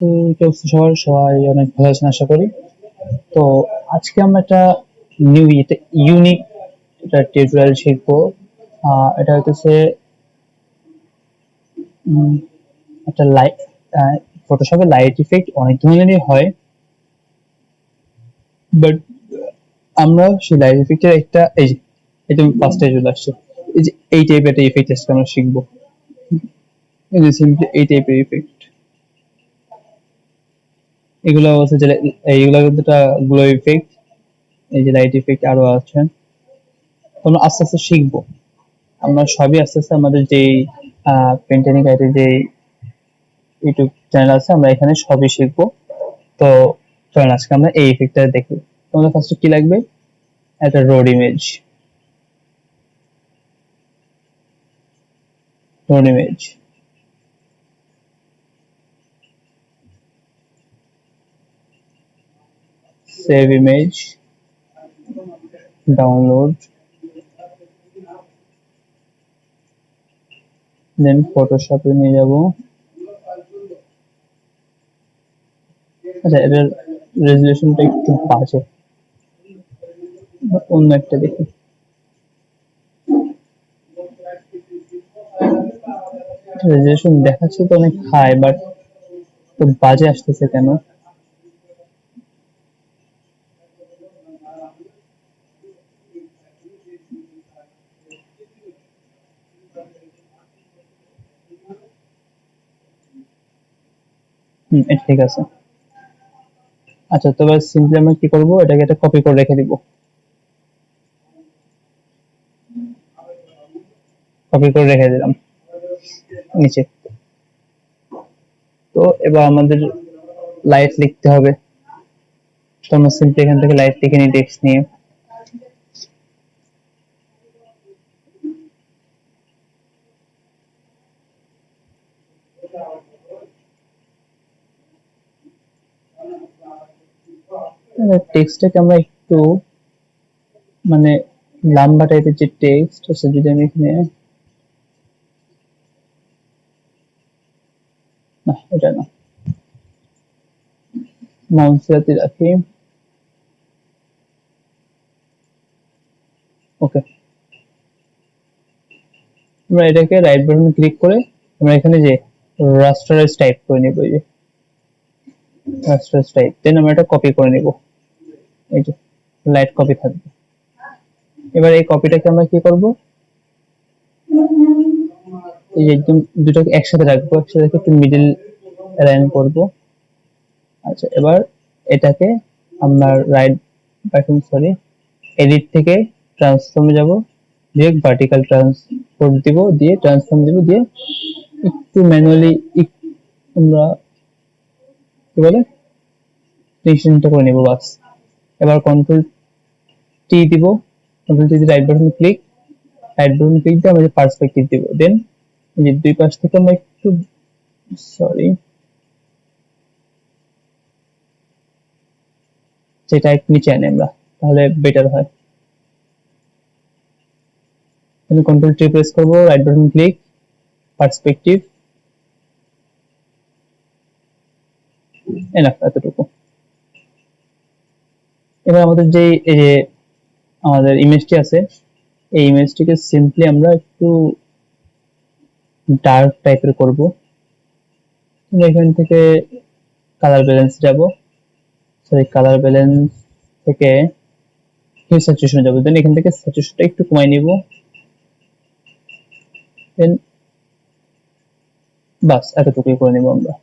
তো কি অবস্থা সবার? সবাই অনেক ভালো আছেন আশা করি। তো আজকে আমরা একটা নিউ ইউনিক একটা টিউটোরিয়াল শিখবো। এটা হইতেছে উম, একটা লাইট ফটোশপে লাইট ইফেক্ট অনেক ধরনেরই হয়, বাট আমরা সেই লাইট ইফেক্টের একটা এটা ফার্স্টে চলে আসছে। এই টাইপের একটা ইফেক্ট আজকে আমরা শিখবো। এই যে সিম্পলি এই টাইপের ইফেক্ট, এগুলো হচ্ছে যে এইগুলো কিন্তু একটা গ্লো ইফেক্ট। এই যে লাইট ইফেক্ট আরো আছে, তো আমরা আস্তে আস্তে শিখবো। আমরা সবই আস্তে আস্তে আমাদের যেই পেন্টানিক আইটের যে ইউটিউব চ্যানেল আছে, আমরা এখানে সবই শিখবো। তো চলেন আজকে আমরা এই ইফেক্টটা দেখি। তোমাদের ফার্স্টে কি লাগবে? একটা road image, save image, download, then ফটোশপে নিয়ে যাব। আচ্ছা, এটার রেজুলেশনটা একটু বাজে, অন্য একটা দেখি। রেজুলেশন দেখাচ্ছে তো অনেক হাই, বাট তো বাজে আসতেছে কেন? এটা ঠিক আছে। আচ্ছা, তো এবার সিম্পলি আমরা কি করবো, এটাকে একটা কপি করে রেখে দিব। কপি করে রেখে দিলাম নিচে। তো এবার আমাদের লাইট লিখতে হবে। তো আমরা সিম্পলি এখান থেকে লাইট লিখে নিই টেক্সট নিয়ে। টেক্সটটাকে আমরা একটু মানে লম্বা টাইপের যে টেক্সট আছে, যদি আমি এখানে, না এটা না, মাউস হাতে রাখি। ওকে, আমরা এটাকে রাইট বাটন ক্লিক করে আমরা এখানে যে রাস্টারাইজ টাইপ করে নিব। এই যে রাস্টারাইজ টাইপ, দেন আমরা এটা কপি করে নিব। এই যে লাইট কপি থাকবে। এবার এই কপিটাকে আমরা কি করব, এই যে একদম দুটোকে একসাথে রাখবো, একসাথে রেখে একটু মিডল অ্যালাইন করব। আচ্ছা, এবার এটাকে আমরা রাইট বাটন, সরি, এডিট থেকে ট্রান্সফর্মে যাব, দিয়ে ভার্টিক্যাল ট্রান্সফর্ম দিব, দিয়ে ট্রান্সফর্ম দিব, দিয়ে একটু ম্যানুয়ালি আমরা কি বলে ডিসিশনটা করে নিব, বাস। এবার কন্ট্রোল টি দিব, কন্ট্রোল টি দিয়ে রাইট বাটন ক্লিক দিয়ে আমরা পার্সপেক্টিভ দিব। দেন এই যে দুই পাশ থেকে আমরা একটু, সরি, সেটা একটু নিচে আনি আমরা, তাহলে বেটার হয়। কন্ট্রোল টি প্রেস করব, right button click, perspective, enough, এতটুকু। এবার আমাদের যে এই যে আমাদের ইমেজটি আছে, এই ইমেজটিকে সিম্পলি আমরা একটু ডার্ক টাইপের করব। এখান থেকে কালার ব্যালেন্স যাব, সরি, কালার ব্যালেন্স থেকে হিউ স্যাচুরেশন যাব। দেন এখান থেকে স্যাচুরেশনটা একটু কমাই নিব। দেন বাস এতটুকুই করে নিব আমরা।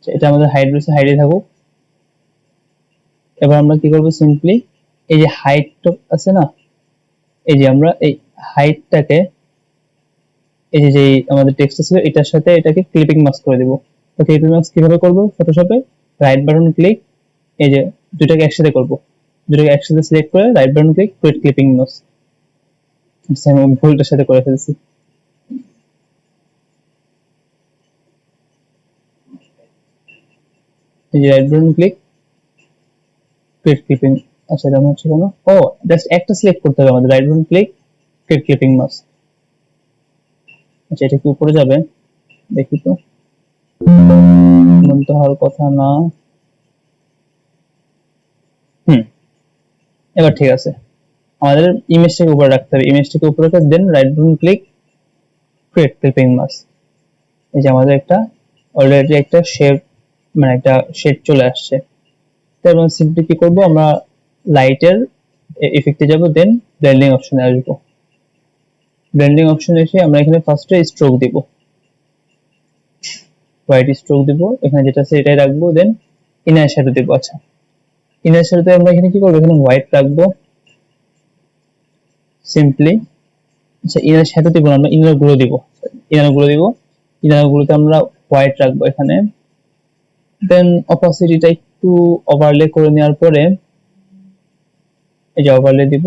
এটা আমাদের হাইট রয়েছে, হাইটে থাকুক। এবার আমরা কি করব, সিম্পলি এই যে হাইট আছে না, এই যে আমরা এই হাইটটাকে, এই যে যে আমাদের টেক্সট ছিল এটার সাথে এটাকে ক্লিপিং মাস্ক করে দেব। তো ক্লিপিং মাস্ক কিভাবে করব, ফটোশপে রাইট বাটন ক্লিক, এই যে দুটাকে একসাথে করব, দুটাকে একসাথে সিলেক্ট করে right button click, create clipping mask. আমি ভুলটার সাথে করে ফেলছি। এই যে right button click, create clipping. আচ্ছা, এটা হচ্ছে কেন? ও, জাস্ট একটা সিলেক্ট করতে হবে আমাদের, right button click, create clipping mask. আচ্ছা, এটা কি উপরে যাবে? দেখি তো, এমন তো হওয়ার কথা না। এবার ঠিক আছে। আমাদের ইমেজটাকে উপরে রাখতে হবে, ইমেজটাকে উপরে রেখে then right button click, create clipping mask. এই যে আমাদের একটা অলরেডি একটা শেপ, মানে একটা শেড চলে আসছে। তারপর সিম্পলি কি করবো, আমরা লাইটের ইফেক্টে যাব, দেন ব্লেন্ডিং অপশনে আসবো। ব্লেন্ডিং অপশনে এসে আমরা এখানে ফার্স্টে স্ট্রোক দিব, হোয়াইট স্ট্রোক দিব, এখানে যেটা আছে এটাই রাখবো। দেন ইনার শ্যাডো দিব। আচ্ছা, ইনার শ্যাডোতে আমরা এখানে কি করবো, এখানে হোয়াইট রাখবো সিম্পলি। আচ্ছা, ইনার শ্যাডো দিব না, আমরা ইনার গুলো দিব, ইনার গুলো দিব। ইনার গুলোতে আমরা হোয়াইট রাখবো এখানে। দেন অপাসিটিটা একটু ওভারলে করে নেওয়ার পরে, এই যে ওভারলে দিব,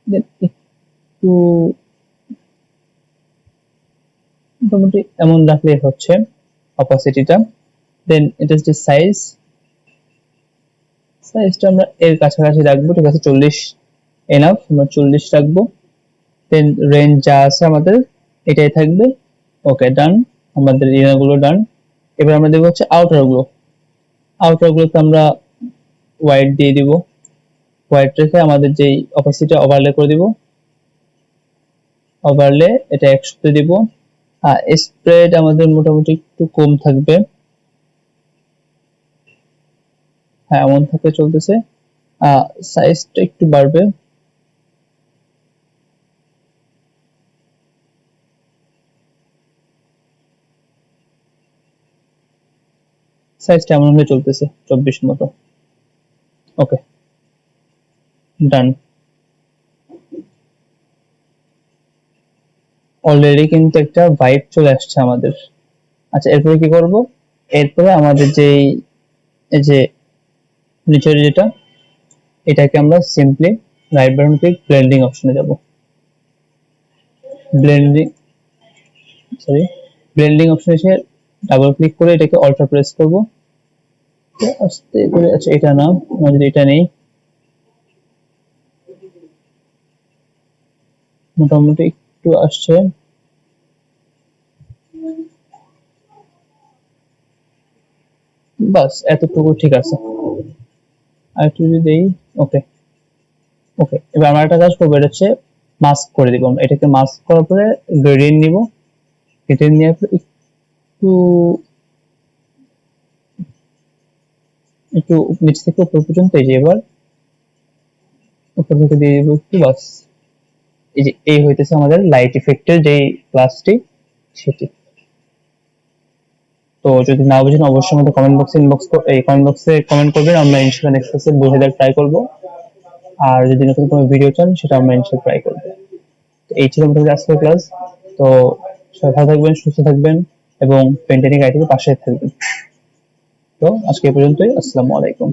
দেন একটু মোটামুটি এমন রাখলে হচ্ছে অপাসিটিটা। দেন এটা যে সাইজটা আমরা এর কাছাকাছি রাখবো, ঠিক আছে, 40 এনাফ, আমরা 40 রাখবো। দেন রেঞ্জ যা আছে আমাদের এটাই থাকবে। ওকে, ডান, আমাদের ইনার গুলো ডান। এবার আমরা দেখবো হচ্ছে আউটার গুলো। আউটার গুলোতে আমরা হোয়াইট দিয়ে দিব, হোয়াইট রেখে আমাদের যেই অপাসিটি ওভারলে করে দিব, ওভারলে এটা 100 দিব। স্প্রেড আমাদের মোটামুটি একটু কম থাকবে, হ্যাঁ এমন থাকলে চলতেছে। সাইজটা একটু বাড়বে, সাইজটা এমন হলে চলতেছে 24 মতো। ওকে, ডান। অলরেডি কিন্তু একটা ভাইব চলে আসছে আমাদের। আচ্ছা, এরপরে কি করব, এরপরে আমাদের যে এই যে নিচের যেটা, এটাকে আমরা simply right button click, blending অপশনে যাব। ব্লেন্ডিং, সরি, ব্লেন্ডিং অপশনে এসে ডাবল ক্লিক করে এটাকে অল্টার প্রেস করব আস্তে করে। আচ্ছা, এটা না, আমাদের এটা নেই, মোটামুটি একটু আসছে, বাস এতটুকু ঠিক আছে। আর একটু যদি দেই, ওকে। ওকে, এবার আমরা একটা কাজ করবো, এটা হচ্ছে মাস্ক করে দিব। আমরা এটাকে মাস্ক করার পরে গ্রেডিয়েন্ট নিব, গ্রেডিয়েন্ট নেওয়ার পরে একটু একটু নিচ থেকে উপর পর্যন্ত, এই যে এবার উপর থেকে দিয়ে দিব একটু, বাস। এই যে এই হইতেছে আমাদের লাইট ইফেক্টের যে ক্লাসটি, সেটি। তো যদি না বুঝেন অবশ্যই আমাদের কমেন্ট বক্সে কমেন্ট করবেন, আমরা ইনশাআল্লাহ নেক্সট ক্লাসে বুঝে দেওয়ার ট্রাই করব। আর যদি নতুন কোনো ভিডিও চান সেটা আমরা ইনশাআল্লাহ ট্রাই করব। তো এই ছিল আমাদের আজকের ক্লাস। তো সবাই ভালো থাকবেন, সুস্থ থাকবেন এবং পেন্টানিক আইটির পাশে থাকবেন। তো আজকে এই পর্যন্তই, আসসালামু আলাইকুম।